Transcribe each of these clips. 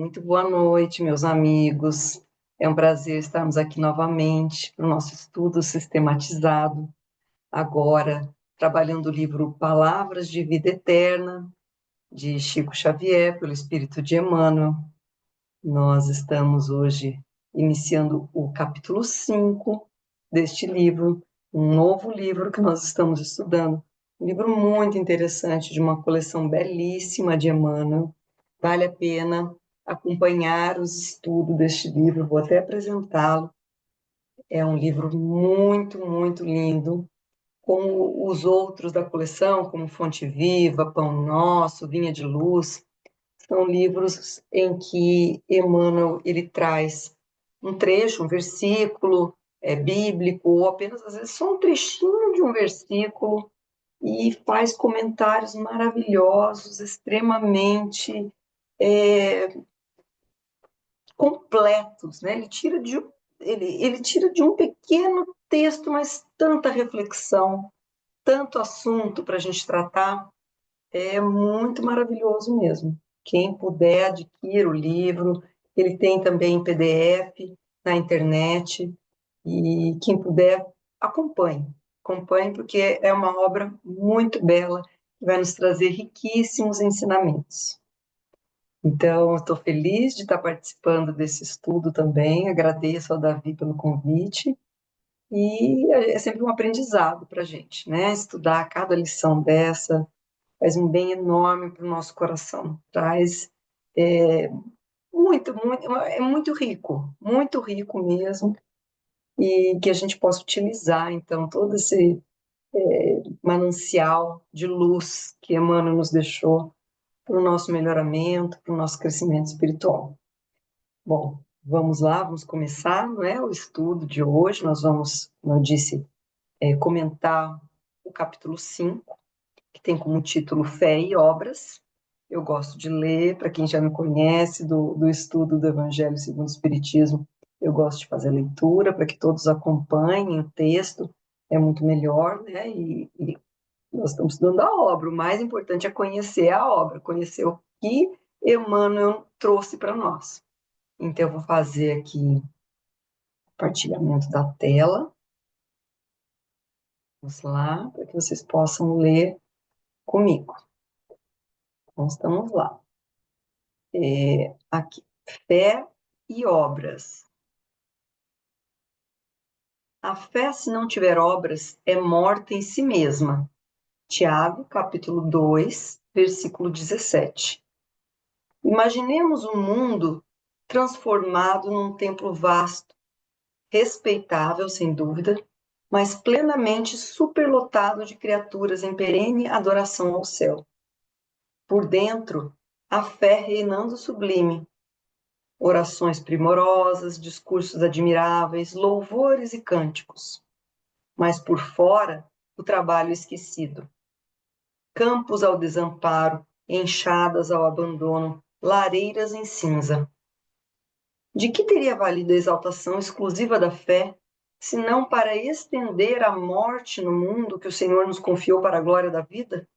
muito boa noite, meus amigos. É um prazer estarmos aqui novamente para o nosso estudo sistematizado, agora trabalhando o livro Palavras de Vida Eterna, de Chico Xavier, pelo Espírito de Emmanuel. Nós estamos hoje iniciando o capítulo 5 deste livro, um novo livro que nós estamos estudando. Um livro muito interessante, de uma coleção belíssima de Emmanuel. Vale a pena acompanhar os estudos deste livro, vou até apresentá-lo. É um livro muito, muito lindo, como os outros da coleção, como Fonte Viva, Pão Nosso, Vinha de Luz. São livros em que Emmanuel ele traz um trecho, um versículo bíblico, ou apenas às vezes só um trechinho de um versículo, e faz comentários maravilhosos, extremamente é, completos, né? Ele tira de um pequeno texto, mas tanta reflexão, tanto assunto para a gente tratar, é muito maravilhoso mesmo. Quem puder, adquira o livro, ele tem também em PDF na internet, e quem puder, acompanhe. Acompanhe, porque é uma obra muito bela, que vai nos trazer riquíssimos ensinamentos. Então, estou feliz de estar participando desse estudo também, agradeço ao Davi pelo convite, e é sempre um aprendizado para a gente, né? Estudar cada lição dessa faz um bem enorme para o nosso coração, traz é, é muito rico mesmo, e que a gente possa utilizar, então, todo esse manancial de luz que Emmanuel nos deixou para o nosso melhoramento, para o nosso crescimento espiritual. Bom, vamos lá, vamos começar, não é, o estudo de hoje. Nós vamos, como eu disse, comentar o capítulo 5, que tem como título Fé e Obras. Eu gosto de ler, para quem já me conhece do estudo do Evangelho segundo o Espiritismo, eu gosto de fazer leitura para que todos acompanhem o texto, é muito melhor, né? E nós estamos estudando a obra, o mais importante é conhecer a obra, conhecer o que Emmanuel trouxe para nós. Então, eu vou fazer aqui o compartilhamento da tela. Vamos lá, para que vocês possam ler comigo. Então, estamos lá. Aqui, fé e obras. A fé, se não tiver obras, é morta em si mesma. Tiago, capítulo 2, versículo 17. Imaginemos um mundo transformado num templo vasto, respeitável, sem dúvida, mas plenamente superlotado de criaturas em perene adoração ao céu. Por dentro, a fé reinando sublime, orações primorosas, discursos admiráveis, louvores e cânticos. Mas por fora, o trabalho esquecido. Campos ao desamparo, enxadas ao abandono, lareiras em cinza. De que teria valido a exaltação exclusiva da fé, se não para estender a morte no mundo que o Senhor nos confiou para a glória da vida?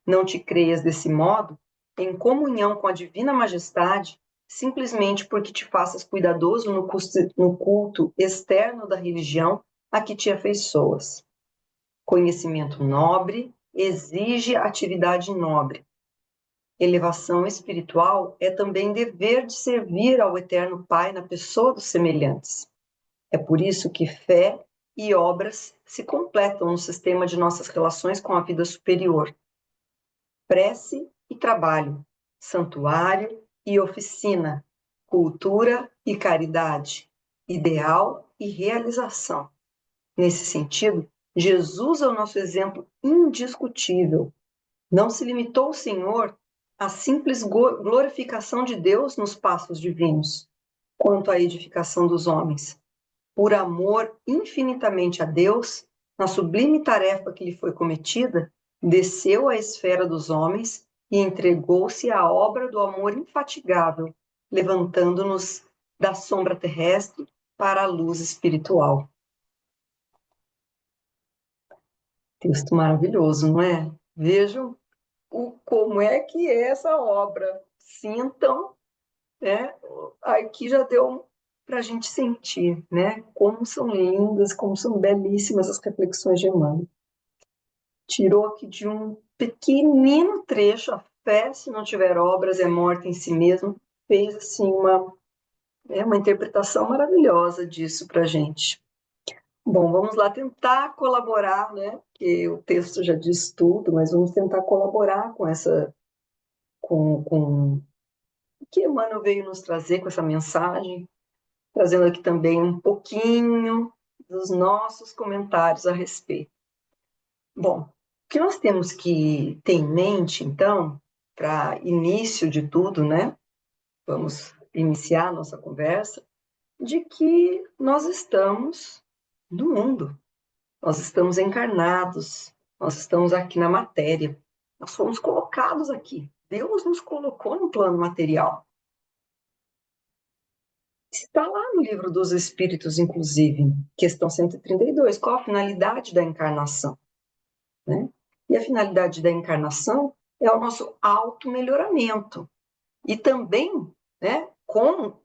Não te creias desse modo, em comunhão com a divina majestade, simplesmente porque te faças cuidadoso no culto externo da religião a que te afeiçoas. Conhecimento nobre exige atividade nobre. Elevação espiritual é também dever de servir ao Eterno Pai na pessoa dos semelhantes. É por isso que fé e obras se completam no sistema de nossas relações com a vida superior. Prece e trabalho, santuário e oficina, cultura e caridade, ideal e realização. Nesse sentido, Jesus é o nosso exemplo indiscutível. Não se limitou o Senhor à simples glorificação de Deus nos passos divinos, quanto à edificação dos homens. Por amor infinitamente a Deus, na sublime tarefa que lhe foi cometida, desceu à esfera dos homens e entregou-se à obra do amor infatigável, levantando-nos da sombra terrestre para a luz espiritual. Texto maravilhoso, não é? Vejam como é que é essa obra. Sintam né? Aqui já deu para a gente sentir, né? Como são lindas, como são belíssimas as reflexões de Emmanuel. Tirou aqui de um pequenino trecho, a fé, se não tiver obras, é morta em si mesmo, fez assim uma interpretação maravilhosa disso para a gente. Bom, vamos lá tentar colaborar, né? Porque o texto já diz tudo, mas vamos tentar colaborar com com o que Emmanuel veio nos trazer com essa mensagem, trazendo aqui também um pouquinho dos nossos comentários a respeito. Bom, o que nós temos que ter em mente, então, para início de tudo, né? Vamos iniciar a nossa conversa, de que nós estamos no mundo, nós estamos encarnados, nós estamos aqui na matéria, nós fomos colocados aqui. Deus nos colocou no plano material. Está lá no Livro dos Espíritos, inclusive, questão 132, qual a finalidade da encarnação? Né? E a finalidade da encarnação é o nosso auto-melhoramento. E também, né, com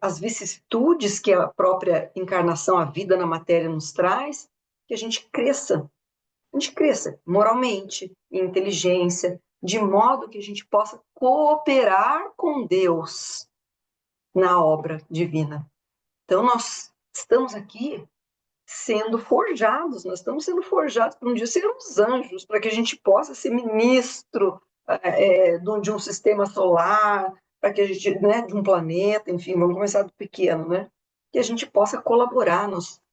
as vicissitudes que a própria encarnação, a vida na matéria nos traz, que a gente cresça moralmente, em inteligência, de modo que a gente possa cooperar com Deus na obra divina. Então, nós estamos aqui sendo forjados, nós estamos sendo forjados para um dia sermos anjos, para que a gente possa ser ministro de um sistema solar, para que a gente, né, de um planeta, enfim, vamos começar do pequeno, né? Que a gente possa colaborar,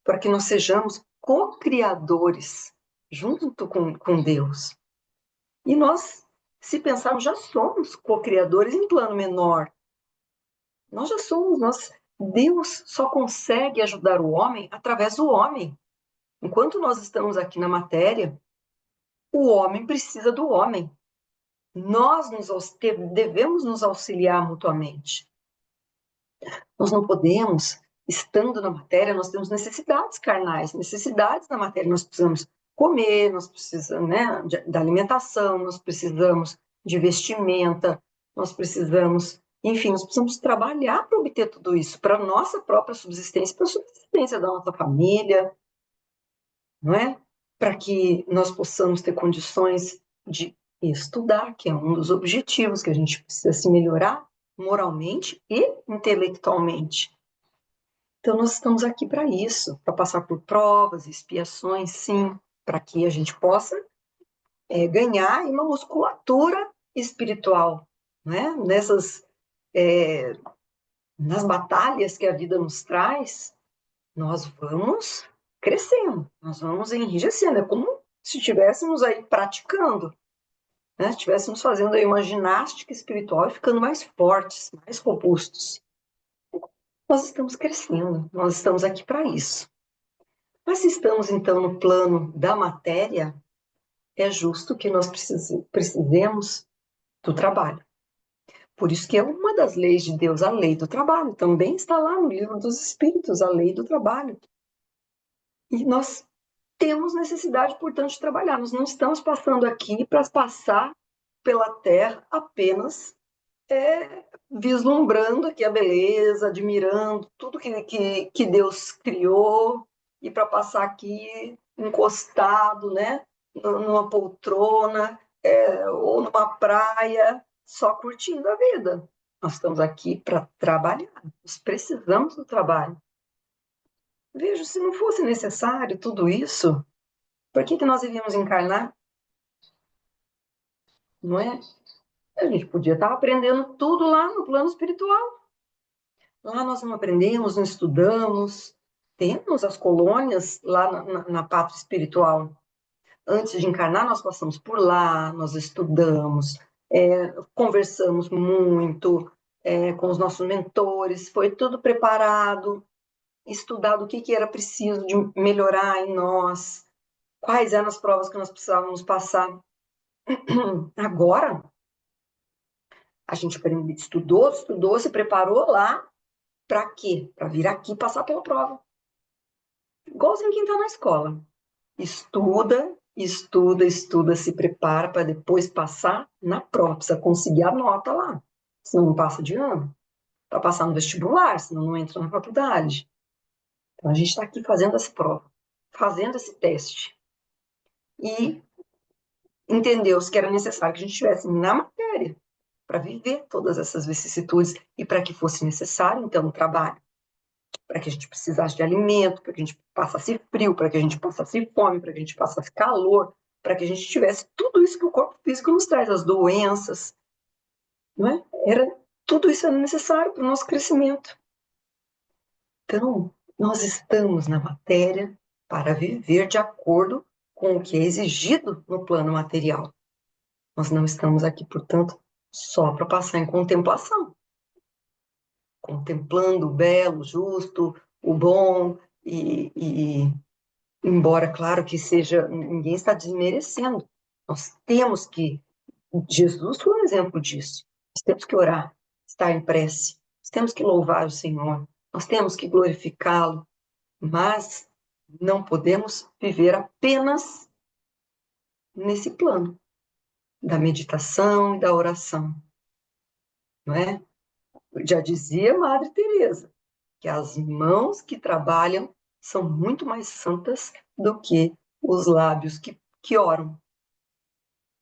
para que nós sejamos co-criadores junto com Deus. E nós, se pensarmos, já somos co-criadores em plano menor. Nós já somos, Deus só consegue ajudar o homem através do homem. Enquanto nós estamos aqui na matéria, o homem precisa do homem. Nós devemos nos auxiliar mutuamente. Nós não podemos, estando na matéria, nós temos necessidades carnais, necessidades da matéria. Nós precisamos comer, nós precisamos, né, da alimentação, nós precisamos de vestimenta, nós precisamos, enfim, nós precisamos trabalhar para obter tudo isso, para a nossa própria subsistência, para a subsistência da nossa família, não é? Para que nós possamos ter condições de estudar, que é um dos objetivos, que a gente precisa se melhorar moralmente e intelectualmente. Então, nós estamos aqui para isso, para passar por provas, expiações, sim, para que a gente possa ganhar uma musculatura espiritual, né? É, nas batalhas que a vida nos traz, nós vamos crescendo, nós vamos enrijecendo. É como se estivéssemos aí praticando, né? Se estivéssemos fazendo aí uma ginástica espiritual e ficando mais fortes, mais robustos. Nós estamos crescendo, nós estamos aqui para isso. Mas se estamos, então, no plano da matéria, é justo que nós precisemos do trabalho. Por isso que é uma das leis de Deus, a lei do trabalho. Também está lá no Livro dos Espíritos, a lei do trabalho. E nós temos necessidade, portanto, de trabalhar. Nós não estamos passando aqui para passar pela Terra apenas vislumbrando aqui a beleza, admirando tudo que Deus criou, e para passar aqui encostado, né, numa poltrona, ou numa praia, só curtindo a vida. Nós estamos aqui para trabalhar, nós precisamos do trabalho. Veja, se não fosse necessário tudo isso, por que nós iríamos encarnar? Não é? A gente podia estar aprendendo tudo lá no plano espiritual. Lá nós não aprendemos, não estudamos. Temos as colônias lá na pátria espiritual. Antes de encarnar, nós passamos por lá, nós estudamos, conversamos muito com os nossos mentores, foi tudo preparado, estudado o que era preciso de melhorar em nós, quais eram as provas que nós precisávamos passar. Agora, a gente estudou, se preparou lá, para quê? Para vir aqui passar pela prova. Igualzinho quem está na escola. Estuda, estuda, estuda, se prepara para depois passar na prova. Precisa conseguir a nota lá, senão não passa de ano. para passar no vestibular, senão não entra na faculdade. Então a gente está aqui fazendo essa prova, fazendo esse teste. E entendeu-se que era necessário que a gente estivesse na matéria para viver todas essas vicissitudes e para que fosse necessário, então, o trabalho, para que a gente precisasse de alimento, para que a gente passasse frio, para que a gente passasse fome, para que a gente passasse calor, para que a gente tivesse tudo isso que o corpo físico nos traz, as doenças, não é? Tudo isso era necessário para o nosso crescimento. Então, nós estamos na matéria para viver de acordo com o que é exigido no plano material. Nós não estamos aqui, portanto, só para passar em contemplação, contemplando o belo, o justo, o bom, embora, claro, que seja, ninguém está desmerecendo. Nós temos que, Jesus foi um exemplo disso. Nós temos que orar, estar em prece, nós temos que louvar o Senhor, nós temos que glorificá-lo, mas não podemos viver apenas nesse plano da meditação e da oração, não é? Já dizia Madre Teresa que as mãos que trabalham são muito mais santas do que os lábios que oram.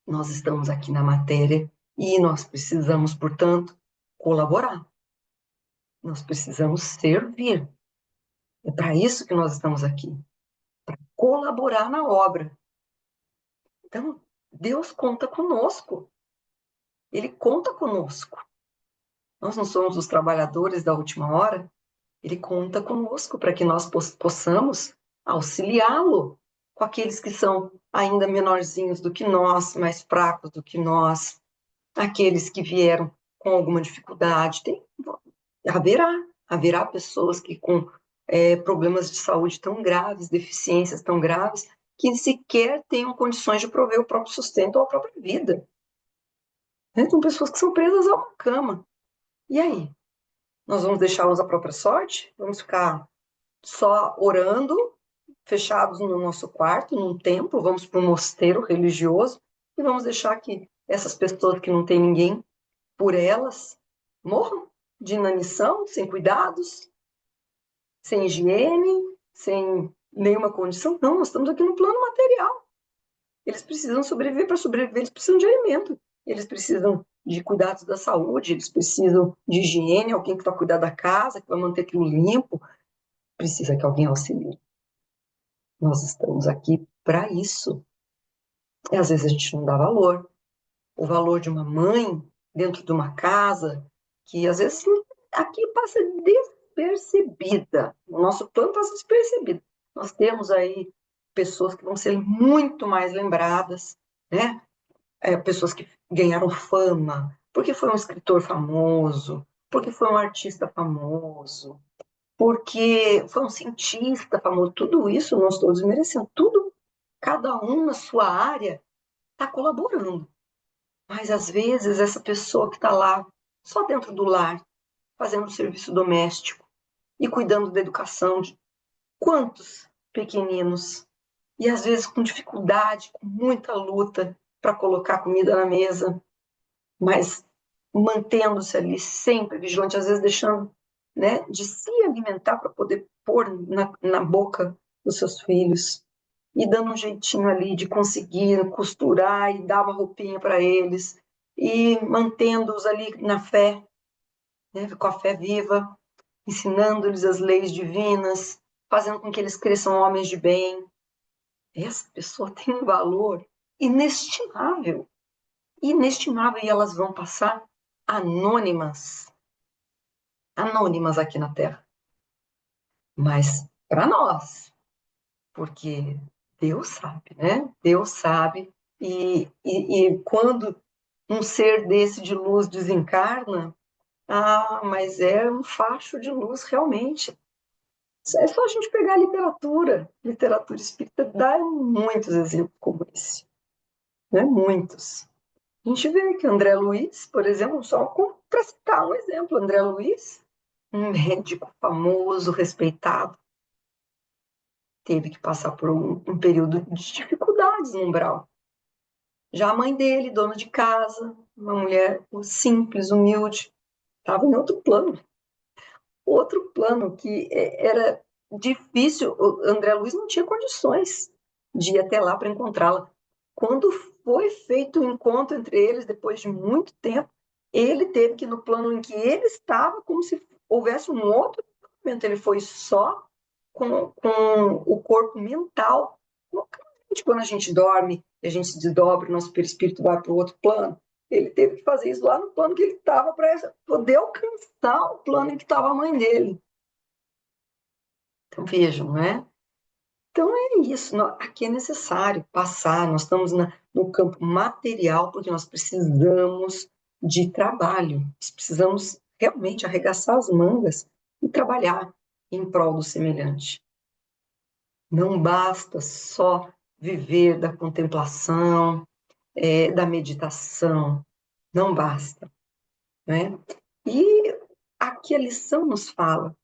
Nós estamos aqui na matéria e nós precisamos, portanto, colaborar. Nós precisamos servir. É para isso que nós estamos aqui, para colaborar na obra. Então, Deus conta conosco. Ele conta conosco. Nós não somos os trabalhadores da última hora. Ele conta conosco para que nós possamos auxiliá-lo com aqueles que são ainda menorzinhos do que nós, mais fracos do que nós, aqueles que vieram com alguma dificuldade. Haverá pessoas que com problemas de saúde tão graves, deficiências tão graves, que sequer tenham condições de prover o próprio sustento ou a própria vida. Né? São pessoas que são presas a uma cama. E aí? Nós vamos deixá-los à própria sorte? Vamos ficar só orando, fechados no nosso quarto, num templo, vamos para um mosteiro religioso e vamos deixar que essas pessoas que não têm ninguém por elas morram de inanição, sem cuidados, sem higiene, sem nenhuma condição? Não, nós estamos aqui no plano material. Eles precisam sobreviver. Para sobreviver, eles precisam de alimento. Eles precisam de cuidados da saúde, eles precisam de higiene, alguém que vai cuidar da casa, que vai manter aquilo limpo. Precisa que alguém auxilie. Nós estamos aqui para isso. E às vezes a gente não dá valor. O valor de uma mãe dentro de uma casa, que às vezes aqui passa despercebida. O nosso plano passa despercebido. Nós temos aí pessoas que vão ser muito mais lembradas, né? Pessoas que ganharam fama, porque foi um escritor famoso, porque foi um artista famoso, porque foi um cientista famoso. Tudo isso nós todos merecemos. Tudo, cada um na sua área, está colaborando. Mas às vezes essa pessoa que está lá, só dentro do lar, fazendo serviço doméstico e cuidando da educação de quantos pequeninos, e às vezes com dificuldade, com muita luta para colocar comida na mesa, mas mantendo-se ali sempre vigilante, às vezes deixando, né, de se alimentar para poder pôr na boca dos seus filhos e dando um jeitinho ali de conseguir costurar e dar uma roupinha para eles e mantendo-os ali na fé, né, com a fé viva, ensinando-lhes as leis divinas, fazendo com que eles cresçam homens de bem. Essa pessoa tem um valor inestimável, inestimável, e elas vão passar anônimas, anônimas aqui na Terra. Mas para nós, porque Deus sabe, né? Deus sabe, e quando um ser desse de luz desencarna, mas é um facho de luz realmente. É só a gente pegar a literatura espírita dá muitos exemplos como esse, né? Muitos. A gente vê que André Luiz, por exemplo, só para citar um exemplo, André Luiz, um médico famoso, respeitado, teve que passar por um período de dificuldades no umbral. Já a mãe dele, dona de casa, uma mulher simples, humilde, estava em outro plano. outro plano que era difícil. O André Luiz não tinha condições de ir até lá para encontrá-la. Quando foi feito o encontro entre eles, depois de muito tempo, ele teve que ir no plano em que ele estava, como se houvesse um outro momento. Ele foi só com o corpo mental. Quando a gente dorme, a gente se desdobra, o nosso perispírito vai para o outro plano. Ele teve que fazer isso lá no plano que ele estava para poder alcançar o plano em que estava a mãe dele. Então vejam, né? Então é isso. Aqui é necessário passar. Nós estamos no campo material porque nós precisamos de trabalho. Nós precisamos realmente arregaçar as mangas e trabalhar em prol do semelhante. Não basta só viver da contemplação, da meditação. Não basta, né? E aqui a lição nos fala,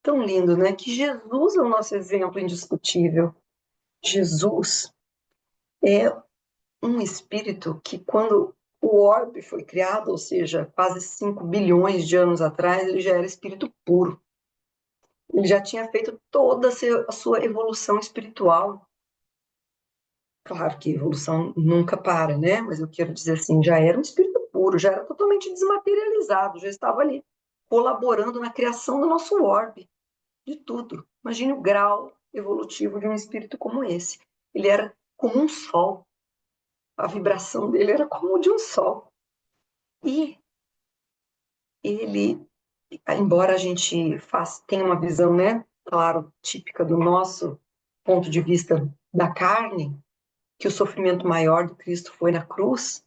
tão lindo, né? Que Jesus é o nosso exemplo indiscutível. Jesus é um espírito que, quando o orbe foi criado, ou seja, quase 5 bilhões de anos atrás, ele já era espírito puro. Ele já tinha feito toda a sua evolução espiritual. Claro que a evolução nunca para, né? Mas eu quero dizer assim, já era um espírito puro, já era totalmente desmaterializado, já estava ali colaborando na criação do nosso orbe, de tudo. Imagine o grau evolutivo de um espírito como esse. Ele era como um sol, a vibração dele era como o de um sol. E ele, embora a gente tenha uma visão, né, claro, típica do nosso ponto de vista da carne, que o sofrimento maior do Cristo foi na cruz,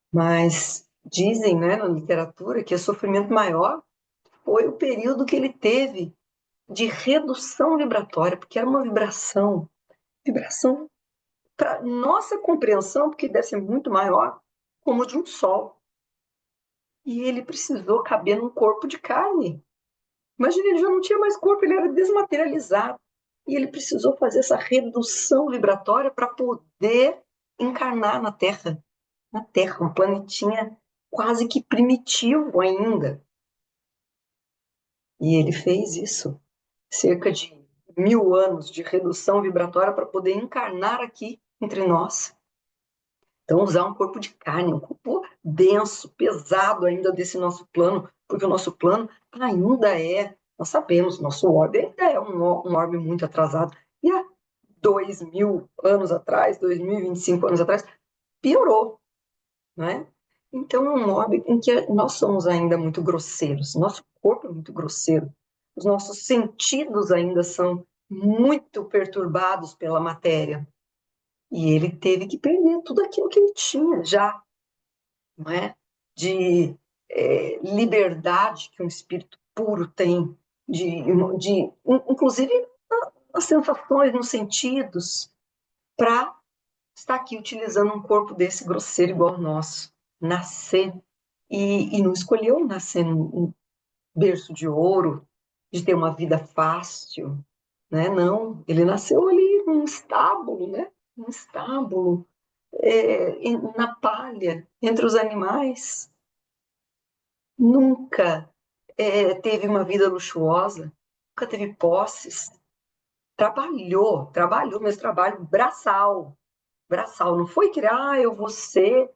mas dizem, né, na literatura que o sofrimento maior foi o período que ele teve de redução vibratória, porque era uma vibração para nossa compreensão, porque deve ser muito maior, como de um sol. E ele precisou caber num corpo de carne. Imagina, ele já não tinha mais corpo, ele era desmaterializado. E ele precisou fazer essa redução vibratória para poder encarnar na Terra, um planetinha quase que primitivo ainda. E ele fez isso, cerca de 1000 anos de redução vibratória para poder encarnar aqui entre nós. Então, usar um corpo de carne, um corpo denso, pesado ainda desse nosso plano, porque o nosso plano ainda nós sabemos, nosso orbe ainda é um orbe muito atrasado. E há 2000 anos atrás, 2025 anos atrás, piorou, né? Então, é um orbe em que nós somos ainda muito grosseiros, nosso corpo é muito grosseiro, os nossos sentidos ainda são muito perturbados pela matéria. E ele teve que perder tudo aquilo que ele tinha já, não é? De liberdade que um espírito puro tem, inclusive as sensações, nos sentidos, para estar aqui utilizando um corpo desse grosseiro igual ao nosso, nascer, e não escolheu nascer num berço de ouro, de ter uma vida fácil, né? Não, ele nasceu ali num estábulo, né? Um estábulo, na palha, entre os animais. Nunca teve uma vida luxuosa, nunca teve posses. Trabalhou, mas trabalho braçal, braçal. Não foi que, eu vou ser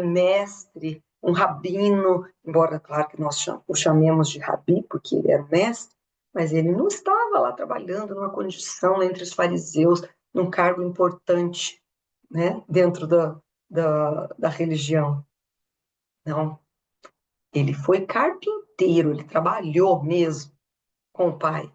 mestre, um rabino, embora, claro, que nós o chamemos de rabi, porque ele era mestre, mas ele não estava lá trabalhando numa condição entre os fariseus, num cargo importante, né, dentro da religião. Não, ele foi carpinteiro, ele trabalhou mesmo com o pai,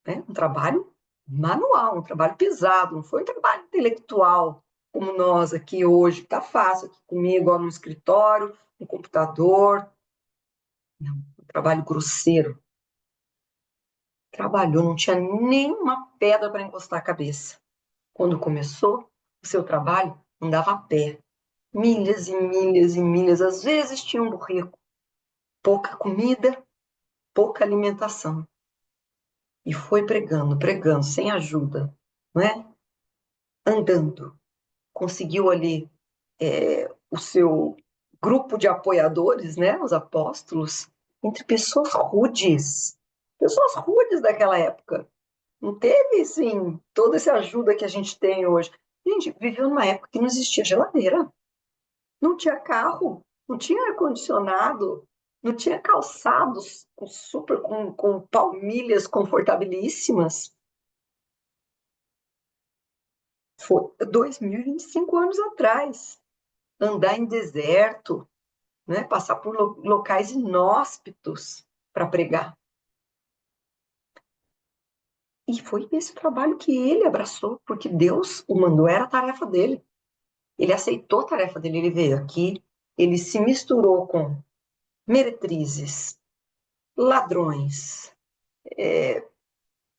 né? Um trabalho manual, um trabalho pesado, não foi um trabalho intelectual como nós aqui hoje, está fácil aqui comigo, ó, no escritório, no computador. Não, um trabalho grosseiro. Trabalhou, não tinha nenhuma pedra para encostar a cabeça. Quando começou o seu trabalho, andava a pé. Milhas e milhas e milhas, às vezes tinha um burrico. Pouca comida, pouca alimentação. E foi pregando, pregando, sem ajuda, não é? Andando. Conseguiu ali o seu grupo de apoiadores, né? Os apóstolos, entre pessoas rudes daquela época. Não teve, assim, toda essa ajuda que a gente tem hoje. Gente, viveu numa época que não existia geladeira, não tinha carro, não tinha ar-condicionado, não tinha calçados com palmilhas confortabilíssimas. Foi 2025 anos atrás. Andar em deserto, né? Passar por locais inóspitos para pregar. E foi esse trabalho que ele abraçou, porque Deus o mandou, era a tarefa dele. Ele aceitou a tarefa dele, ele veio aqui, ele se misturou com meretrizes, ladrões,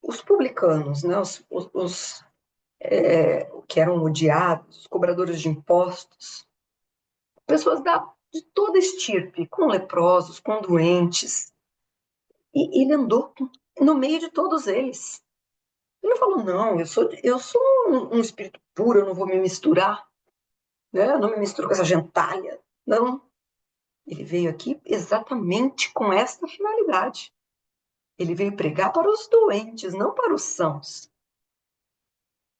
os publicanos, né? Que eram odiados, os cobradores de impostos, pessoas de toda estirpe, com leprosos, com doentes. E ele andou no meio de todos eles. Ele não falou, não, eu sou um espírito puro, eu não vou me misturar, né? Eu não me misturo com essa gentalha. Não, ele veio aqui exatamente com esta finalidade. Ele veio pregar para os doentes, não para os sãos.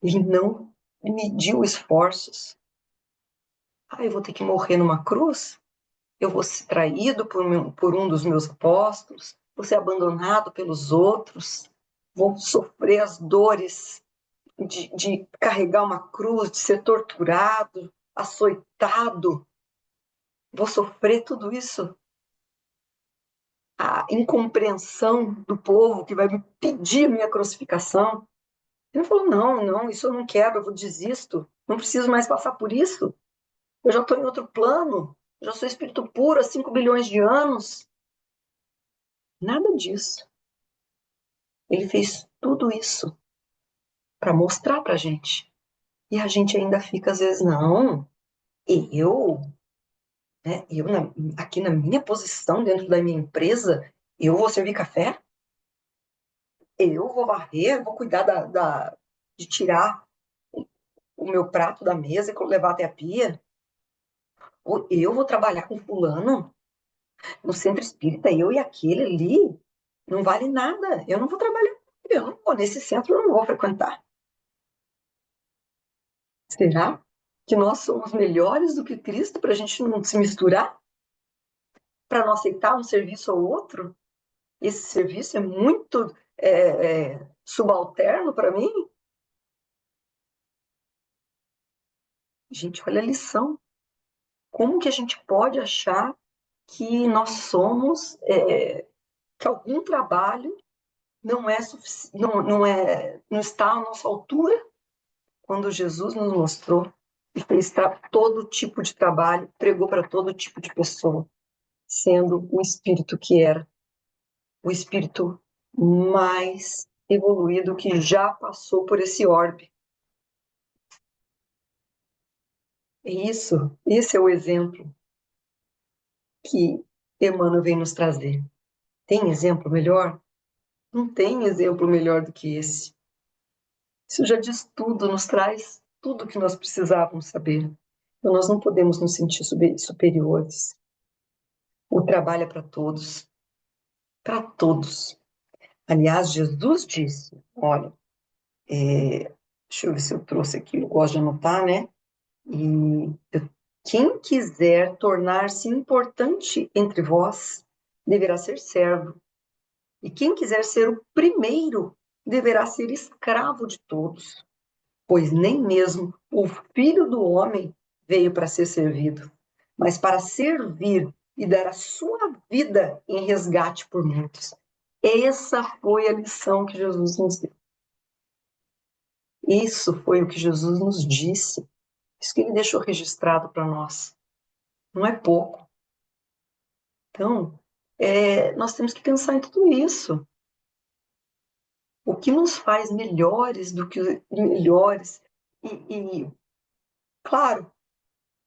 Ele não mediu esforços. Ah, eu vou ter que morrer numa cruz? Eu vou ser traído por um dos meus apóstolos? Vou ser abandonado pelos outros? Vou sofrer as dores de carregar uma cruz, de ser torturado, açoitado? Vou sofrer tudo isso? A incompreensão do povo que vai me pedir a minha crucificação? Ele falou, não, não, isso eu não quero, eu desisto, não preciso mais passar por isso. Eu já estou em outro plano, eu já sou espírito puro há 5 bilhões de anos. Nada disso. Ele fez tudo isso para mostrar para a gente. E a gente ainda fica, às vezes, não, eu, né, aqui na minha posição dentro da minha empresa, eu vou servir café? Eu vou varrer, vou cuidar de tirar o meu prato da mesa e levar até a pia? Ou eu vou trabalhar com fulano no centro espírita, eu e aquele ali, não vale nada. Eu não vou trabalhar, eu não vou nesse centro, eu não vou frequentar. Será que nós somos melhores do que Cristo para a gente não se misturar? Para não aceitar um serviço ou outro? Esse serviço é muito subalterno para mim? Gente, olha a lição. Como que a gente pode achar que nós somos, que algum trabalho não é não está à nossa altura, quando Jesus nos mostrou e fez todo tipo de trabalho, pregou para todo tipo de pessoa, sendo o espírito que era, o espírito mais evoluído que já passou por esse orbe. Esse é o exemplo que Emmanuel vem nos trazer. Tem exemplo melhor? Não tem exemplo melhor do que esse. Isso já diz tudo, nos traz tudo o que nós precisávamos saber. Então, nós não podemos nos sentir superiores. O trabalho é para todos. Para todos. Aliás, Jesus disse, olha, deixa eu ver se eu trouxe aqui, eu gosto de anotar, né? E quem quiser tornar-se importante entre vós, deverá ser servo. E quem quiser ser o primeiro, deverá ser escravo de todos. Pois nem mesmo o Filho do Homem veio para ser servido, mas para servir e dar a sua vida em resgate por muitos. Essa foi a lição que Jesus nos deu. Isso foi o que Jesus nos disse. Isso que ele deixou registrado para nós. Não é pouco. Então, nós temos que pensar em tudo isso. O que nos faz melhores do que melhores? E claro,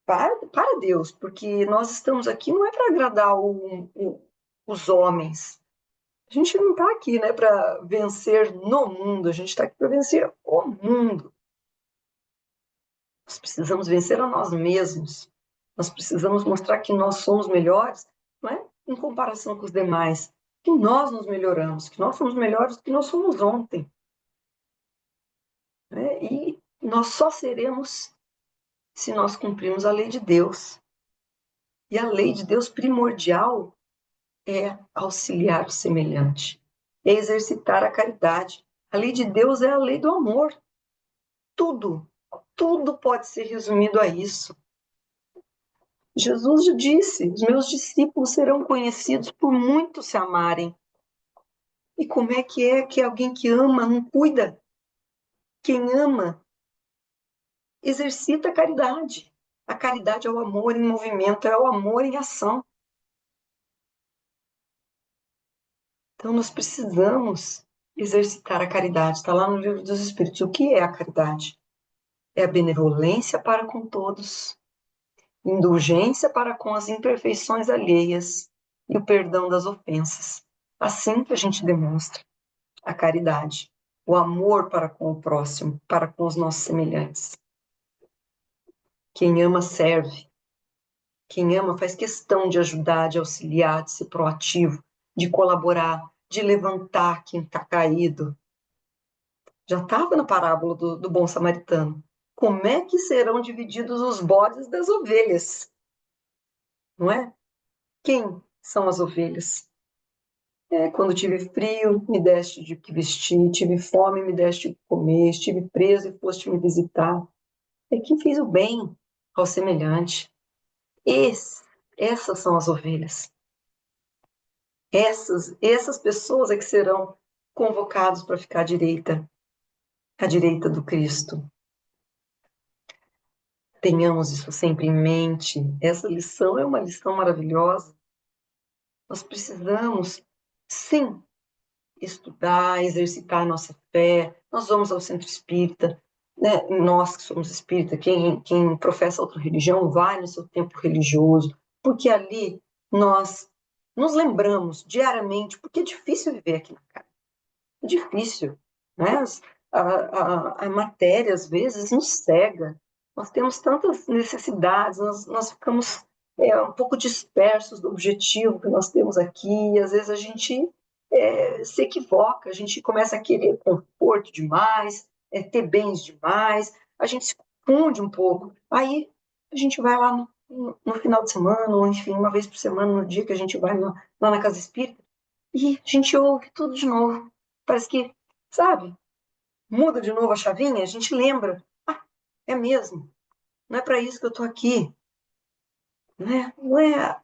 para Deus, porque nós estamos aqui não é para agradar os homens. A gente não está aqui, né, para vencer no mundo, a gente está aqui para vencer o mundo. Nós precisamos vencer a nós mesmos. Nós precisamos mostrar que nós somos melhores, não é? em comparação com os demais, que nós nos melhoramos, que nós somos melhores do que nós fomos ontem. Né? E nós só seremos se nós cumprirmos a lei de Deus. E a lei de Deus primordial é auxiliar o semelhante, é exercitar a caridade. A lei de Deus é a lei do amor. Tudo, tudo pode ser resumido a isso. Jesus já disse: os meus discípulos serão conhecidos por muito se amarem. E como é que alguém que ama não cuida? Quem ama exercita a caridade. A caridade é o amor em movimento, é o amor em ação. Então nós precisamos exercitar a caridade. Está lá no Livro dos Espíritos. O que é a caridade? É a benevolência para com todos, indulgência para com as imperfeições alheias e o perdão das ofensas. Assim que a gente demonstra a caridade, o amor para com o próximo, para com os nossos semelhantes. Quem ama serve. Quem ama faz questão de ajudar, de auxiliar, de ser proativo, de colaborar, de levantar quem está caído. Já estava na parábola do bom samaritano. Como é que serão divididos os bodes das ovelhas? Não é? Quem são as ovelhas? Quando tive frio, me deste de que vestir, tive fome, me deste de comer, estive preso e foste me visitar. É quem fez o bem ao semelhante. Essas são as ovelhas. Essas pessoas é que serão convocados para ficar à direita do Cristo. Tenhamos isso sempre em mente. Essa lição é uma lição maravilhosa. Nós precisamos, sim, estudar, exercitar a nossa fé. Nós vamos ao centro espírita, né? Nós que somos espírita, quem professa outra religião, vai no seu templo religioso, porque ali nós nos lembramos diariamente, porque é difícil viver aqui na Terra. É difícil, né? A matéria, às vezes, nos cega. Nós temos tantas necessidades, nós ficamos um pouco dispersos do objetivo que nós temos aqui, e às vezes a gente se equivoca, a gente começa a querer conforto demais, ter bens demais, a gente se confunde um pouco. Aí a gente vai lá no final de semana, ou enfim, uma vez por semana, no dia que a gente vai lá na casa espírita, e a gente ouve tudo de novo. Parece que, sabe, muda de novo a chavinha, a gente lembra. Ah, é mesmo. Não é para isso que eu estou aqui. Né? Não é,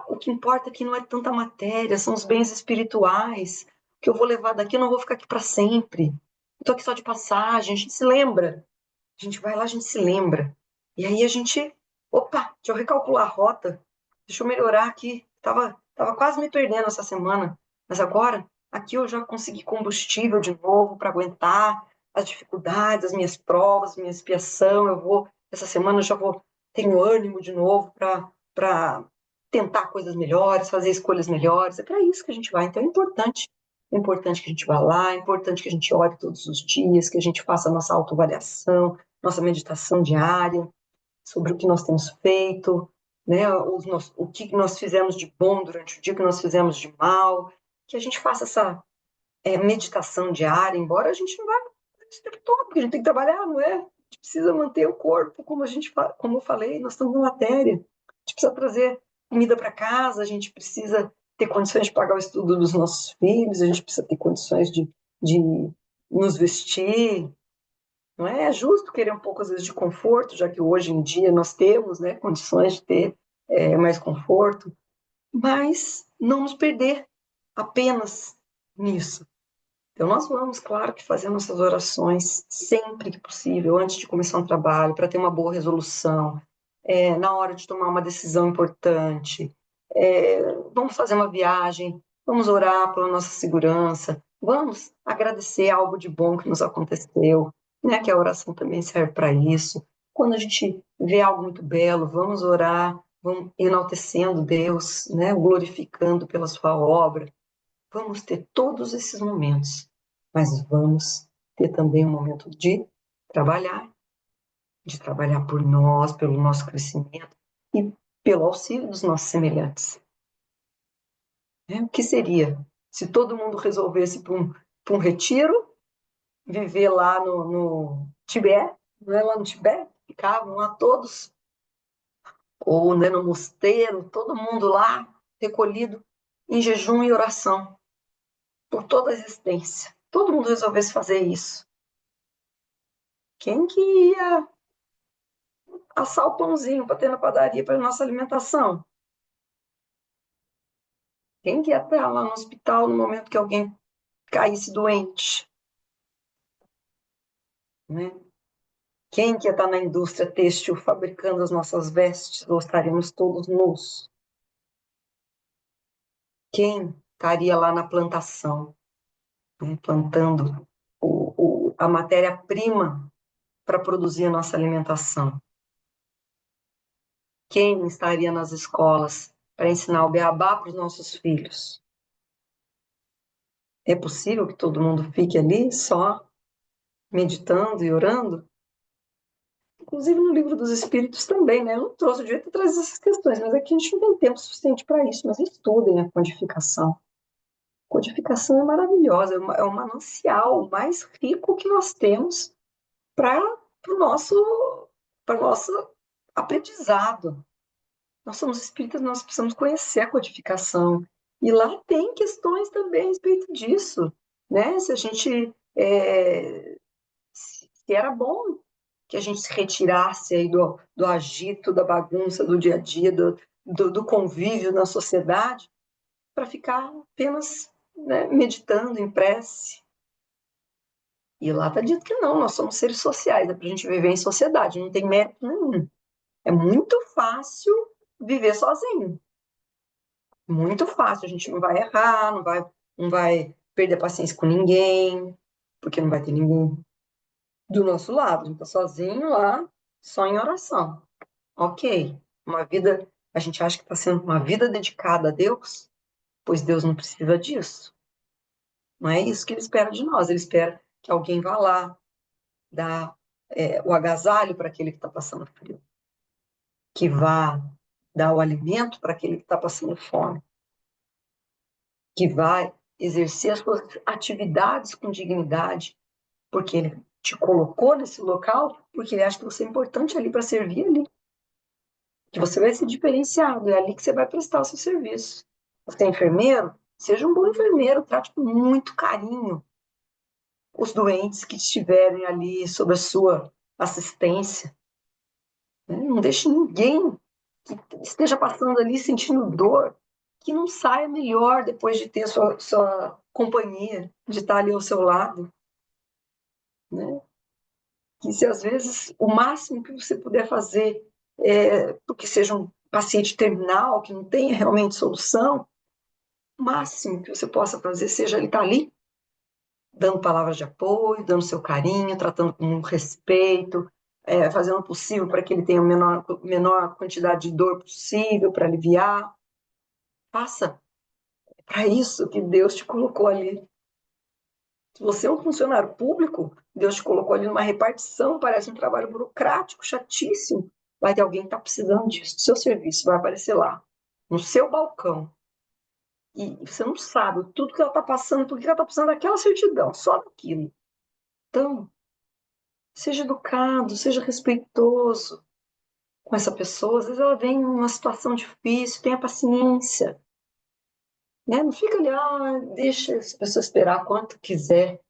o que importa aqui não é tanta matéria, são os bens espirituais. O que eu vou levar daqui, eu não vou ficar aqui para sempre. Eu estou aqui só de passagem. A gente se lembra. A gente vai lá, a gente se lembra. E aí a gente, opa, deixa eu recalcular a rota. Deixa eu melhorar aqui. Tava quase me perdendo essa semana. Mas agora, aqui eu já consegui combustível de novo para aguentar as dificuldades, as minhas provas, minha expiação. Essa semana eu já vou, tenho ânimo de novo para tentar coisas melhores, fazer escolhas melhores. É para isso que a gente vai. Então é importante. É importante que a gente vá lá, é importante que a gente ore todos os dias, que a gente faça a nossa autoavaliação, nossa meditação diária, sobre o que nós temos feito, né, o que nós fizemos de bom durante o dia, o que nós fizemos de mal, que a gente faça essa meditação diária, embora a gente não vá esse tempo todo, porque a gente tem que trabalhar, não é? A gente precisa manter o corpo, como eu falei, nós estamos na matéria. A gente precisa trazer comida para casa, a gente precisa ter condições de pagar o estudo dos nossos filhos, a gente precisa ter condições de nos vestir. Não é justo querer um pouco, às vezes, de conforto, já que hoje em dia nós temos, né, condições de ter mais conforto, mas não nos perder apenas nisso. Então, nós vamos, claro, que fazer nossas orações sempre que possível, antes de começar um trabalho, para ter uma boa resolução, na hora de tomar uma decisão importante. Vamos fazer uma viagem, vamos orar pela nossa segurança, vamos agradecer algo de bom que nos aconteceu, né? Que a oração também serve para isso. Quando a gente vê algo muito belo, vamos orar, vamos enaltecendo Deus, né? Glorificando pela sua obra. Vamos ter todos esses momentos, mas vamos ter também um momento de trabalhar por nós, pelo nosso crescimento e pelo auxílio dos nossos semelhantes. né? O que seria se todo mundo resolvesse para um retiro, viver lá no Tibete, não é lá no Tibete? Ficavam lá todos, ou né, no mosteiro, todo mundo lá, recolhido, em jejum e oração, por toda a existência. Todo mundo resolvesse fazer isso. Quem que ia assar o pãozinho para ter na padaria para nossa alimentação? Quem que ia estar lá no hospital no momento que alguém caísse doente? Né? Quem que ia estar na indústria têxtil fabricando as nossas vestes? Ou estaríamos todos nus? Quem estaria lá na plantação, né? Plantando a matéria-prima para produzir a nossa alimentação? Quem estaria nas escolas para ensinar o beabá para os nossos filhos? É possível que todo mundo fique ali só meditando e orando? Inclusive no livro dos Espíritos também, né? Eu não trouxe, eu devia ter trazido essas questões, mas aqui a gente não tem tempo suficiente para isso. Mas estudem a codificação. Codificação é maravilhosa, é um manancial mais rico que nós temos para o nosso aprendizado. Nós somos espíritas, nós precisamos conhecer a codificação. E lá tem questões também a respeito disso, né? Se a gente se era bom que a gente se retirasse aí do agito, da bagunça do dia a dia, do convívio na sociedade, para ficar apenas, né, meditando em prece. E lá está dito que não, nós somos seres sociais, é para a gente viver em sociedade, não tem mérito nenhum. É muito fácil viver sozinho, muito fácil, a gente não vai errar, não vai perder a paciência com ninguém, porque não vai ter ninguém do nosso lado, a gente está sozinho lá, só em oração. Ok, uma vida, a gente acha que está sendo uma vida dedicada a Deus, pois Deus não precisa disso. Não é isso que ele espera de nós, ele espera que alguém vá lá, dar o agasalho para aquele que está passando frio, que vá dar o alimento para aquele que está passando fome, que vai exercer as suas atividades com dignidade, porque ele te colocou nesse local, porque ele acha que você é importante ali para servir ali, que você vai ser diferenciado, é ali que você vai prestar o seu serviço. Você é enfermeiro? Seja um bom enfermeiro, trate com muito carinho os doentes que estiverem ali sob a sua assistência. Né? Não deixe ninguém que esteja passando ali sentindo dor, que não saia melhor depois de ter sua companhia, de estar ali ao seu lado. Né? Que se às vezes o máximo que você puder fazer porque seja um paciente terminal, que não tenha realmente solução, o máximo que você possa fazer seja ele estar ali, dando palavras de apoio, dando seu carinho, tratando com respeito, fazendo o possível para que ele tenha a menor quantidade de dor possível, para aliviar. Faça. É para isso que Deus te colocou ali. Se você é um funcionário público, Deus te colocou ali numa repartição, parece um trabalho burocrático, chatíssimo. Vai ter alguém que está precisando disso, do seu serviço, vai aparecer lá, no seu balcão. E você não sabe tudo que ela está passando, por que ela está precisando daquela certidão, só daquilo. Então, seja educado, seja respeitoso com essa pessoa. Às vezes ela vem numa situação difícil, tenha paciência. Né? Não fica ali, deixa essa pessoa esperar quanto quiser.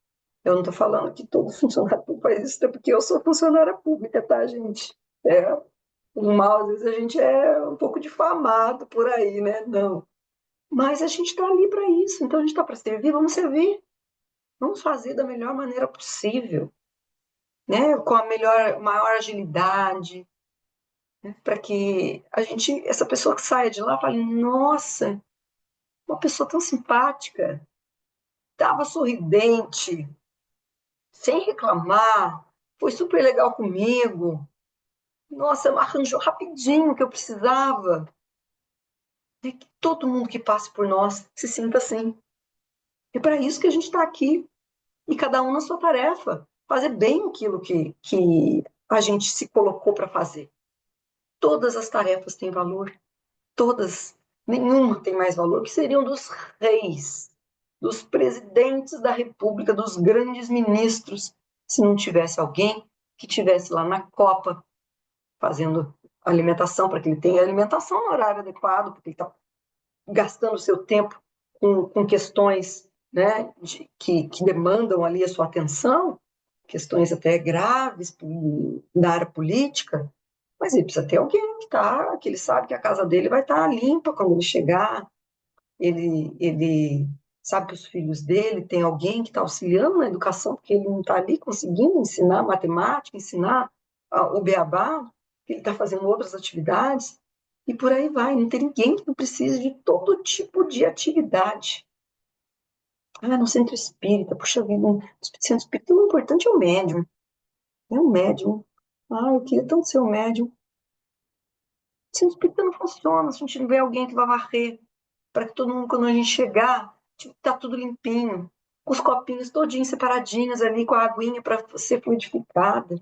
Eu não estou falando que todo funcionário público faz isso, até porque eu sou funcionária pública, tá, gente? O mal, às vezes, a gente é um pouco difamado por aí, né? Não. Mas a gente está ali para isso, então a gente está para servir, vamos servir. Vamos fazer da melhor maneira possível, né? Com a maior agilidade, né? Para que essa pessoa que saia de lá fale, nossa, uma pessoa tão simpática, estava sorridente, sem reclamar, foi super legal comigo. Nossa, arranjou rapidinho o que eu precisava. E que todo mundo que passe por nós se sinta assim. É para isso que a gente está aqui. E cada um na sua tarefa. Fazer bem aquilo que a gente se colocou para fazer. Todas as tarefas têm valor. Todas. nenhuma tem mais valor, que seriam dos reis, dos presidentes da República, dos grandes ministros, se não tivesse alguém que tivesse lá na Copa fazendo alimentação, para que ele tenha alimentação no horário adequado, porque ele está gastando seu tempo com questões, né, que demandam ali a sua atenção, questões até graves da área política, mas ele precisa ter alguém que ele sabe que a casa dele vai estar limpa quando ele chegar, ele sabe que os filhos dele têm alguém que está auxiliando na educação, porque ele não está ali conseguindo ensinar matemática, ensinar o beabá, ele está fazendo outras atividades, e por aí vai. Não tem ninguém que não precise de todo tipo de atividade. No centro espírita, puxa vida, no centro espírita, o importante é o médium. É o médium. Eu queria tanto ser o médium. O centro espírita não funciona se a gente não vê alguém que vai varrer, para que todo mundo, quando a gente chegar, tá tudo limpinho, com os copinhos todinhos separadinhos ali, com a aguinha para ser fluidificada.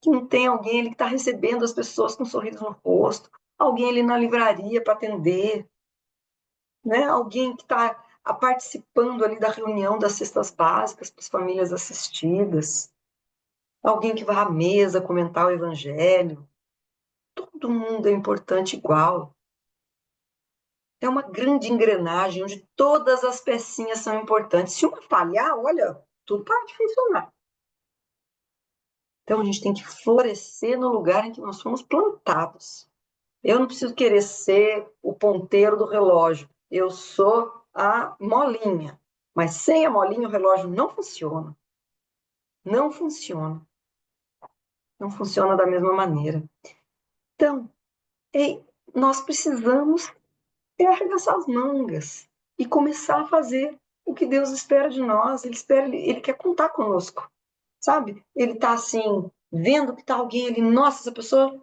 Que não tem alguém ali que está recebendo as pessoas com um sorriso no rosto, alguém ali na livraria para atender, né? Alguém que está participando ali da reunião das cestas básicas para as famílias assistidas, alguém que vai à mesa comentar o evangelho. Todo mundo é importante igual. É uma grande engrenagem onde todas as pecinhas são importantes. Se uma falhar, olha, tudo para de funcionar. Então a gente tem que florescer no lugar em que nós fomos plantados. Eu não preciso querer ser o ponteiro do relógio. Eu sou a molinha. Mas sem a molinha o relógio não funciona. Não funciona. Não funciona da mesma maneira. Então, nós precisamos arregaçar as mangas e começar a fazer o que Deus espera de nós. Ele quer contar conosco, sabe? Ele está assim, vendo que está alguém ali, nossa, essa pessoa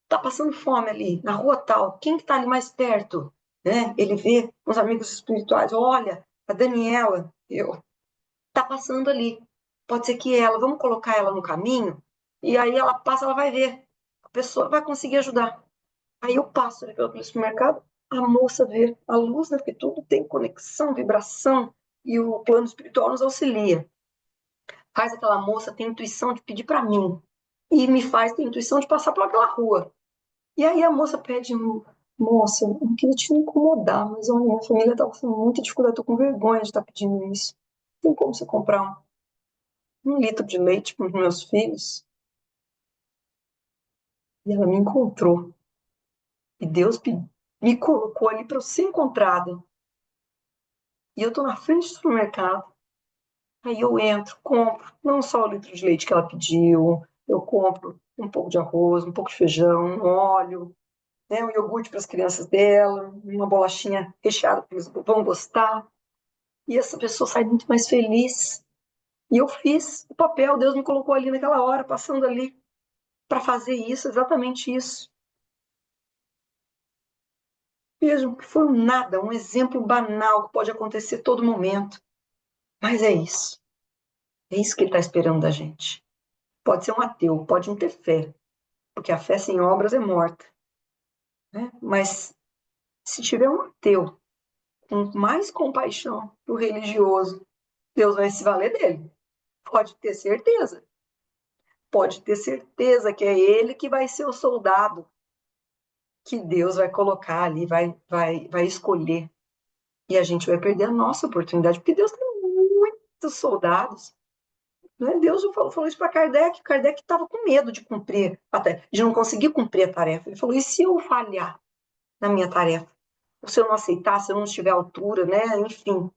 está passando fome ali, na rua tal, quem que está ali mais perto? Né? Ele vê os amigos espirituais, olha, a Daniela, está passando ali, pode ser que vamos colocar ela no caminho, e aí ela passa, ela vai ver, a pessoa vai conseguir ajudar. Aí eu passo ali pelo supermercado, a moça vê a luz, né? Porque tudo tem conexão, vibração, e o plano espiritual nos auxilia. Faz aquela moça ter intuição de pedir para mim, e me faz ter intuição de passar por aquela rua. E aí a moça pede, moça, eu não queria te incomodar, mas olha, minha família está com muita dificuldade, estou com vergonha de estar pedindo isso. Tem como você comprar um litro de leite para os meus filhos? E ela me encontrou. E Deus me colocou ali para eu ser encontrada. E eu estou na frente do supermercado. Aí eu entro, compro não só o litro de leite que ela pediu, eu compro um pouco de arroz, um pouco de feijão, um óleo, né, um iogurte para as crianças dela, uma bolachinha recheada que eles vão gostar. E essa pessoa sai muito mais feliz. E eu fiz o papel, Deus me colocou ali naquela hora, passando ali para fazer isso, exatamente isso. Vejam que foi um nada, um exemplo banal que pode acontecer a todo momento. Mas é isso. É isso que ele está esperando da gente. Pode ser um ateu, pode não ter fé, porque a fé sem obras é morta. Né? Mas se tiver um ateu com mais compaixão que o religioso, Deus vai se valer dele. Pode ter certeza. Pode ter certeza que é ele que vai ser o soldado que Deus vai colocar ali, vai escolher. E a gente vai perder a nossa oportunidade, porque Deus tem muitos soldados. Né? Deus falou isso para Kardec. Kardec estava com medo de cumprir, até, de não conseguir cumprir a tarefa. Ele falou: e se eu falhar na minha tarefa? Ou se eu não aceitar, se eu não estiver à altura, né? Enfim.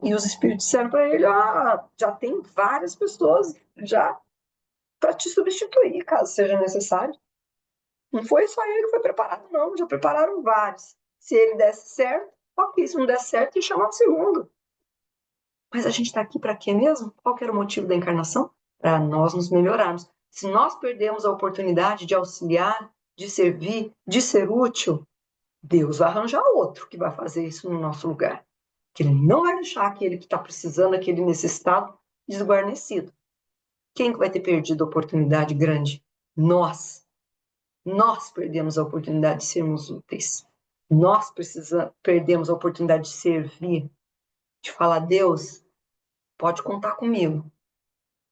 E os espíritos disseram para ele: já tem várias pessoas já para te substituir, caso seja necessário. Não foi só ele que foi preparado, não. Já prepararam vários. Se ele desse certo, ok. Se não desse certo, ia chamar o segundo. Mas a gente está aqui para quê mesmo? Qual que era o motivo da encarnação? Para nós nos melhorarmos. Se nós perdemos a oportunidade de auxiliar, de servir, de ser útil, Deus vai arranjar outro que vai fazer isso no nosso lugar. Que ele não vai deixar aquele que está precisando, aquele necessitado, desguarnecido. Quem que vai ter perdido a oportunidade grande? Nós. Nós perdemos a oportunidade de sermos úteis. nós perdemos a oportunidade de servir, de falar, Deus, pode contar comigo,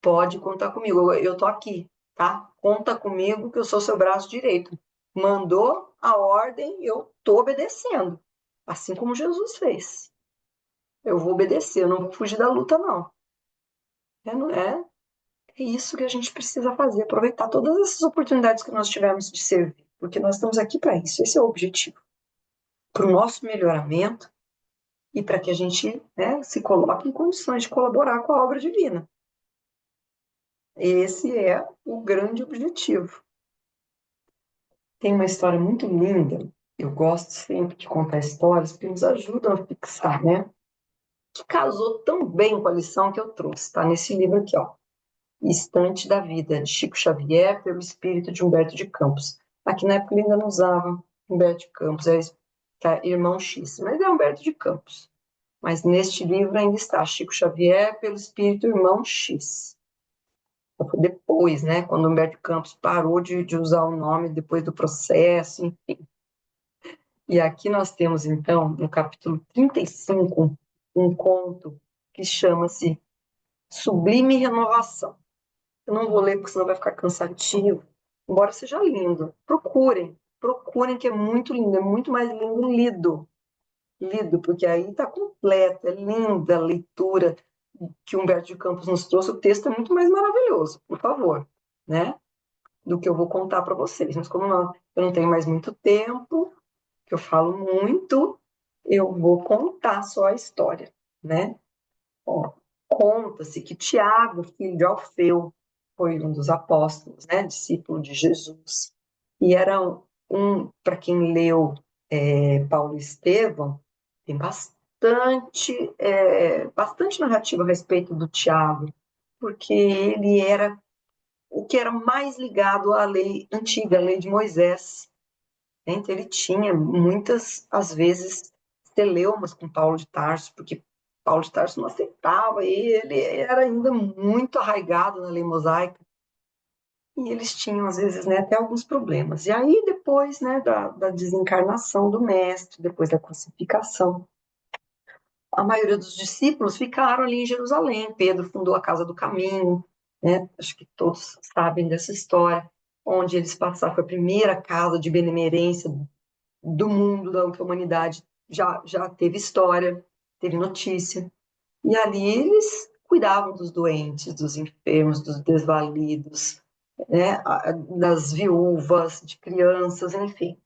pode contar comigo, eu tô aqui, tá? Conta comigo que eu sou seu braço direito. Mandou a ordem, eu tô obedecendo, assim como Jesus fez. Eu vou obedecer, eu não vou fugir da luta, não. Não é? É isso que a gente precisa fazer, aproveitar todas essas oportunidades que nós tivemos de servir, porque nós estamos aqui para isso, esse é o objetivo, para o nosso melhoramento e para que a gente, né, se coloque em condições de colaborar com a obra divina. Esse é o grande objetivo. Tem uma história muito linda, eu gosto sempre de contar histórias que nos ajudam a fixar, né? Que casou tão bem com a lição que eu trouxe, tá? Nesse livro aqui, ó. Estante da Vida, de Chico Xavier, pelo espírito de Humberto de Campos. Aqui na época ele ainda não usava Humberto de Campos, tá, irmão X, mas é Humberto de Campos. Mas neste livro ainda está Chico Xavier, pelo espírito irmão X. Foi depois, né, quando Humberto de Campos parou de usar o nome, depois do processo, enfim. E aqui nós temos, então, no capítulo 35, um conto que chama-se Sublime Renovação. Eu não vou ler porque senão vai ficar cansativo, embora seja lindo. Procurem que é muito lindo, é muito mais lindo lido, porque aí está completa, é linda a leitura que Humberto de Campos nos trouxe. O texto é muito mais maravilhoso, por favor, né? Do que eu vou contar para vocês. Mas como eu não tenho mais muito tempo, que eu falo muito, eu vou contar só a história, né? Ó, conta-se que Tiago, filho de Alfeu, foi um dos apóstolos, né, discípulo de Jesus, e era para quem leu Paulo e Estevão, tem bastante narrativa a respeito do Tiago, porque ele era o que era mais ligado à lei antiga, a lei de Moisés. Então, ele tinha muitas, às vezes, celeumas com Paulo de Tarso, porque Paulo de Tarso não aceitava, e ele era ainda muito arraigado na lei mosaica, e eles tinham, às vezes, né, até alguns problemas. E aí, depois, né, da desencarnação do mestre, depois da crucificação, a maioria dos discípulos ficaram ali em Jerusalém. Pedro fundou a Casa do Caminho, né? Acho que todos sabem dessa história, onde eles passaram, foi a primeira casa de benemerência do mundo, da humanidade, já teve história, teve notícia. E ali eles cuidavam dos doentes, dos enfermos, dos desvalidos, né, das viúvas, de crianças, enfim.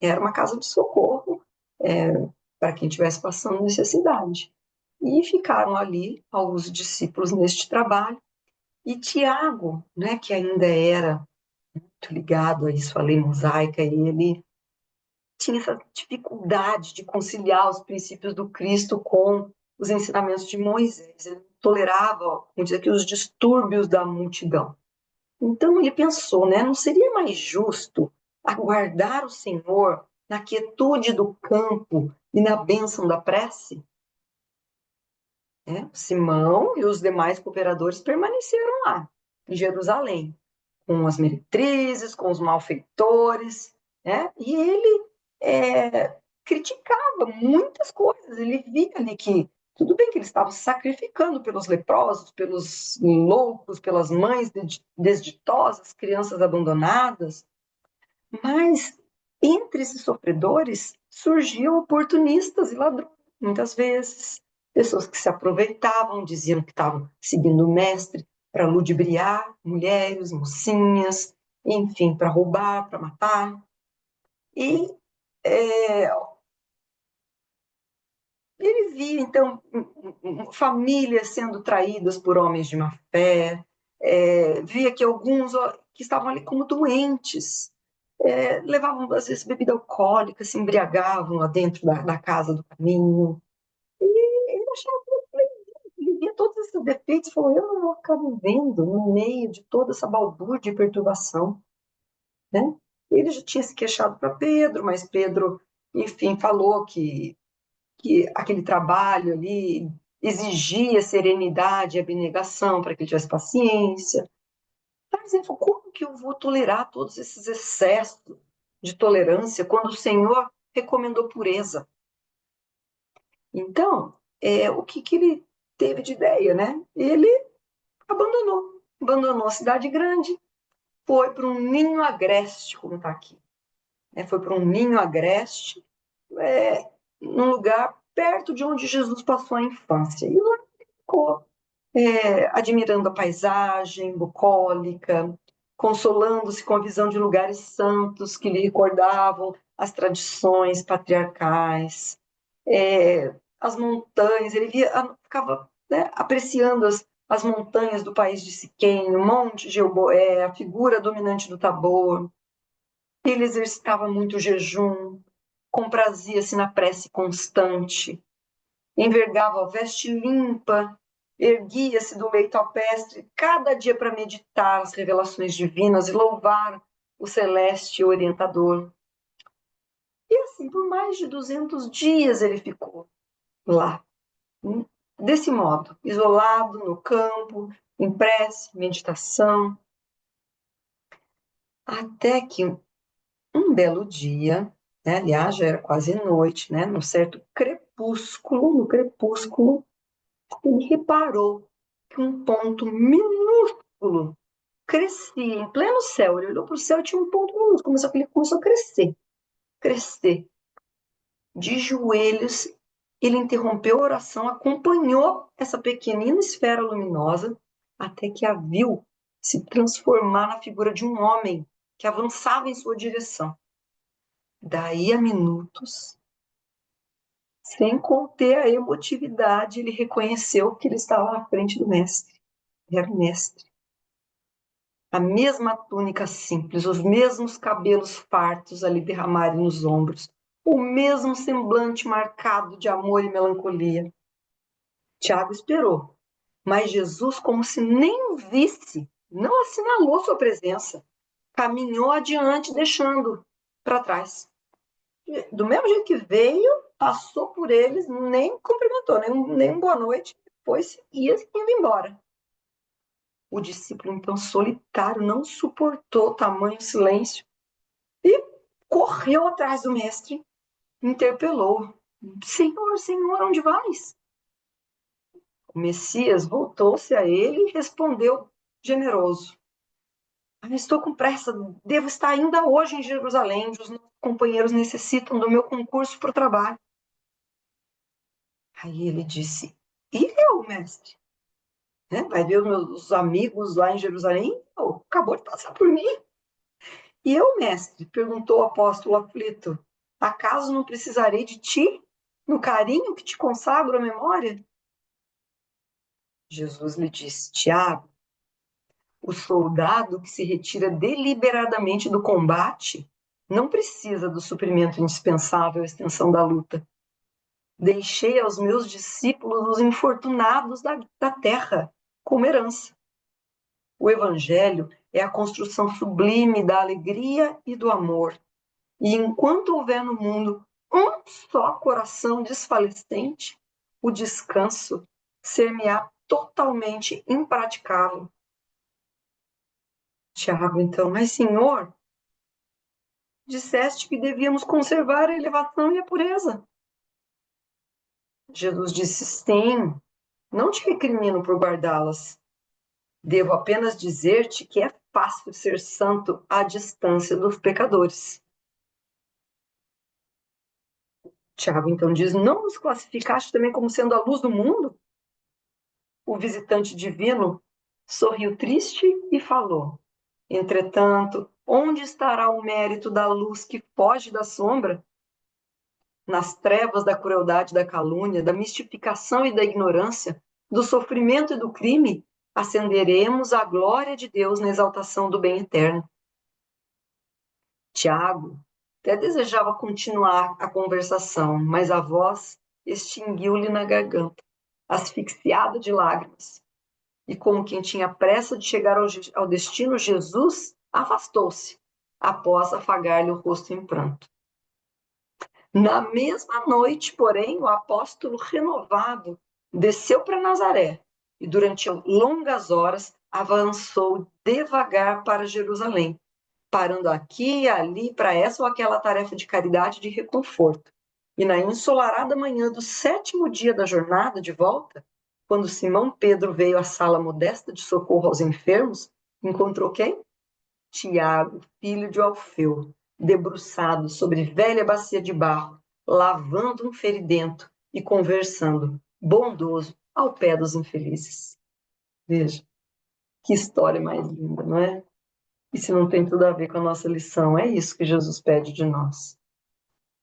Era uma casa de socorro para quem estivesse passando necessidade. E ficaram ali alguns discípulos neste trabalho. E Tiago, né, que ainda era muito ligado a isso, a lei mosaica, ele tinha essa dificuldade de conciliar os princípios do Cristo com os ensinamentos de Moisés. Ele tolerava, vamos dizer que, os distúrbios da multidão. Então ele pensou, né, não seria mais justo aguardar o Senhor na quietude do campo e na bênção da prece? Simão e os demais cooperadores permaneceram lá, em Jerusalém, com as meretrizes, com os malfeitores, né? E ele criticava muitas coisas. Ele via ali que tudo bem que eles estavam se sacrificando pelos leprosos, pelos loucos, pelas mães desditosas, crianças abandonadas, mas entre esses sofredores surgiam oportunistas e ladrões, muitas vezes, pessoas que se aproveitavam, diziam que estavam seguindo o mestre para ludibriar mulheres, mocinhas, enfim, para roubar, para matar. E é, ele via, então, famílias sendo traídas por homens de má fé, via que alguns que estavam ali como doentes, levavam, às vezes, bebida alcoólica, se embriagavam lá dentro da casa do caminho. E ele achava que ele via todos esses defeitos e falou: eu não vou ficar vivendo no meio de toda essa balbúrdia e perturbação. Né? Ele já tinha se queixado para Pedro, mas Pedro, enfim, falou que aquele trabalho ali exigia serenidade e abnegação para que ele tivesse paciência. Mas ele falou, como que eu vou tolerar todos esses excessos de tolerância quando o Senhor recomendou pureza. Então, o que ele teve de ideia, né? Ele abandonou a cidade grande, foi para um ninho agreste, como está aqui. Foi para um ninho agreste, num lugar perto de onde Jesus passou a infância. E lá ficou admirando a paisagem bucólica, consolando-se com a visão de lugares santos que lhe recordavam as tradições patriarcais, as montanhas, ele ficava, né, apreciando as montanhas do país de Siquém, o Monte Gilboé, a figura dominante do Tabor. Ele exercitava muito o jejum, comprazia-se na prece constante, envergava a veste limpa, erguia-se do leito alpestre cada dia para meditar as revelações divinas e louvar o celeste orientador. E assim, por mais de 200 dias ele ficou lá, desse modo, isolado no campo, em prece, meditação, até que um belo dia, né, aliás, já era quase noite, né, no certo crepúsculo, no crepúsculo, ele reparou que um ponto minúsculo crescia em pleno céu. Ele olhou para o céu e tinha um ponto minúsculo, ele começou a crescer, crescer. De joelhos, ele interrompeu a oração, acompanhou essa pequenina esfera luminosa até que a viu se transformar na figura de um homem que avançava em sua direção. Daí a minutos, sem conter a emotividade, ele reconheceu que ele estava na frente do mestre. Era o mestre. A mesma túnica simples, os mesmos cabelos fartos ali derramarem nos ombros, o mesmo semblante marcado de amor e melancolia. Tiago esperou, mas Jesus, como se nem o visse, não assinalou sua presença, caminhou adiante, deixando para trás. Do mesmo jeito que veio, passou por eles, nem cumprimentou, nem boa noite, depois ia indo embora. O discípulo, então, solitário, não suportou tamanho silêncio e correu atrás do mestre, interpelou: Senhor, Senhor, onde vais? O Messias voltou-se a ele e respondeu generoso: estou com pressa, devo estar ainda hoje em Jerusalém, os meus companheiros necessitam do meu concurso para o trabalho. Aí ele disse: e eu, mestre? Vai ver os meus amigos lá em Jerusalém? Acabou de passar por mim. E eu, mestre? Perguntou o apóstolo aflito: acaso não precisarei de ti, no carinho que te consagro à memória? Jesus lhe disse: Tiago, o soldado que se retira deliberadamente do combate não precisa do suprimento indispensável à extensão da luta. Deixei aos meus discípulos os infortunados da terra como herança. O Evangelho é a construção sublime da alegria e do amor. E enquanto houver no mundo um só coração desfalecente, o descanso ser-me-á totalmente impraticável. Tiago, então, mas Senhor, disseste que devíamos conservar a elevação e a pureza. Jesus disse: sim, não te recrimino por guardá-las. Devo apenas dizer-te que é fácil ser santo à distância dos pecadores. Tiago então diz: não nos classificaste também como sendo a luz do mundo? O visitante divino sorriu triste e falou: entretanto, onde estará o mérito da luz que foge da sombra? Nas trevas da crueldade, da calúnia, da mistificação e da ignorância, do sofrimento e do crime, acenderemos a glória de Deus na exaltação do bem eterno. Tiago até desejava continuar a conversação, mas a voz extinguiu-lhe na garganta, asfixiada de lágrimas. E como quem tinha pressa de chegar ao destino, Jesus afastou-se, após afagar-lhe o rosto em pranto. Na mesma noite, porém, o apóstolo renovado desceu para Nazaré e durante longas horas avançou devagar para Jerusalém, parando aqui e ali para essa ou aquela tarefa de caridade de reconforto. E na ensolarada manhã do 7º dia da jornada de volta, quando Simão Pedro veio à sala modesta de socorro aos enfermos, encontrou quem? Tiago, filho de Alfeu, debruçado sobre velha bacia de barro, lavando um feridento e conversando, bondoso, ao pé dos infelizes. Veja, que história mais linda, não é? E se não tem tudo a ver com a nossa lição, é isso que Jesus pede de nós.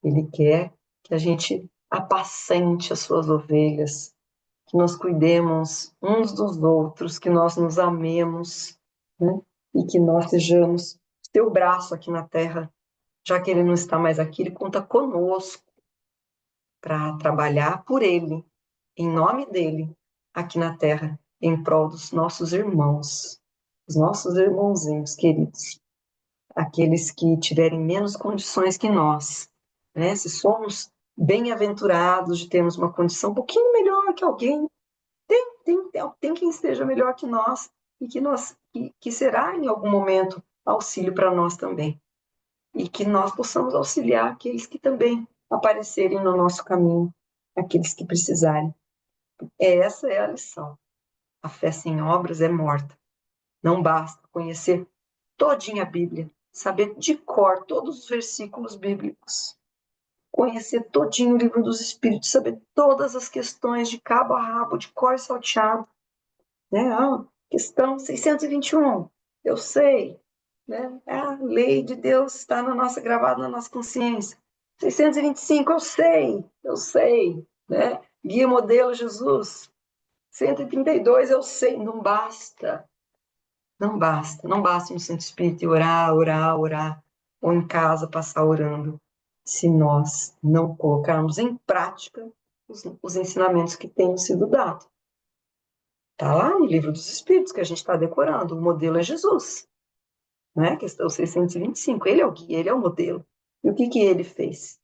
Ele quer que a gente apacente as suas ovelhas, que nós cuidemos uns dos outros, que nós nos amemos, né? E que nós sejamos seu braço aqui na terra, já que ele não está mais aqui, ele conta conosco para trabalhar por ele, em nome dele, aqui na terra, em prol dos nossos irmãos, os nossos irmãozinhos queridos, aqueles que tiverem menos condições que nós, né? Se somos bem-aventurados de termos uma condição um pouquinho melhor que alguém, tem quem esteja melhor que nós e que será em algum momento auxílio para nós também. E que nós possamos auxiliar aqueles que também aparecerem no nosso caminho, aqueles que precisarem. Essa é a lição. A fé sem obras é morta. Não basta conhecer todinha a Bíblia, saber de cor todos os versículos bíblicos, conhecer todinho o livro dos Espíritos, saber todas as questões de cabo a rabo, de cor e salteado, né? Questão 621, eu sei, né? A lei de Deus está na nossa, gravada na nossa consciência. 625, eu sei, né? Guia modelo Jesus. 132, eu sei, não basta. Não basta, não basta no centro espírita e orar, orar, orar, ou em casa passar orando, se nós não colocarmos em prática os ensinamentos que têm sido dados. Está lá no livro dos Espíritos que a gente está decorando, o modelo é Jesus, né? Questão 625, ele é o guia, ele é o modelo. E o que que ele fez?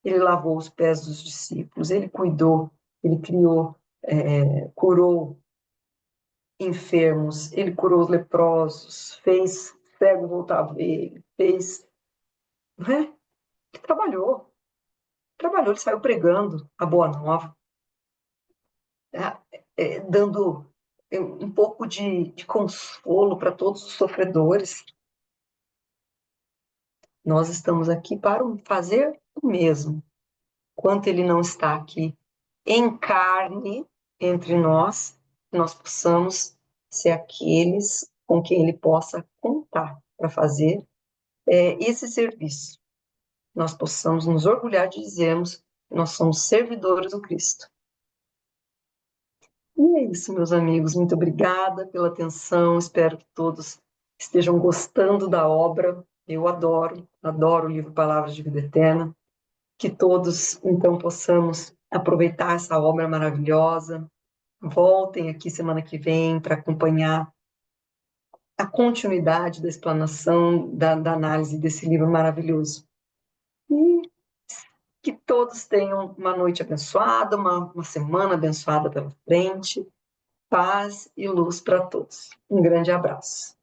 Ele lavou os pés dos discípulos, ele cuidou, ele criou, curou enfermos, ele curou os leprosos, fez cego voltar a ver, fez, né? Ele trabalhou, ele saiu pregando a boa nova, né? Dando um pouco de consolo para todos os sofredores. Nós estamos aqui para fazer o mesmo. Enquanto ele não está aqui em carne entre nós possamos ser aqueles com quem ele possa contar para fazer esse serviço. Nós possamos nos orgulhar de dizermos que nós somos servidores do Cristo. E é isso, meus amigos. Muito obrigada pela atenção. Espero que todos estejam gostando da obra. Eu adoro o livro Palavras de Vida Eterna. Que todos, então, possamos aproveitar essa obra maravilhosa. Voltem aqui semana que vem para acompanhar a continuidade da explanação, da análise desse livro maravilhoso. E que todos tenham uma noite abençoada, uma semana abençoada pela frente. Paz e luz para todos. Um grande abraço.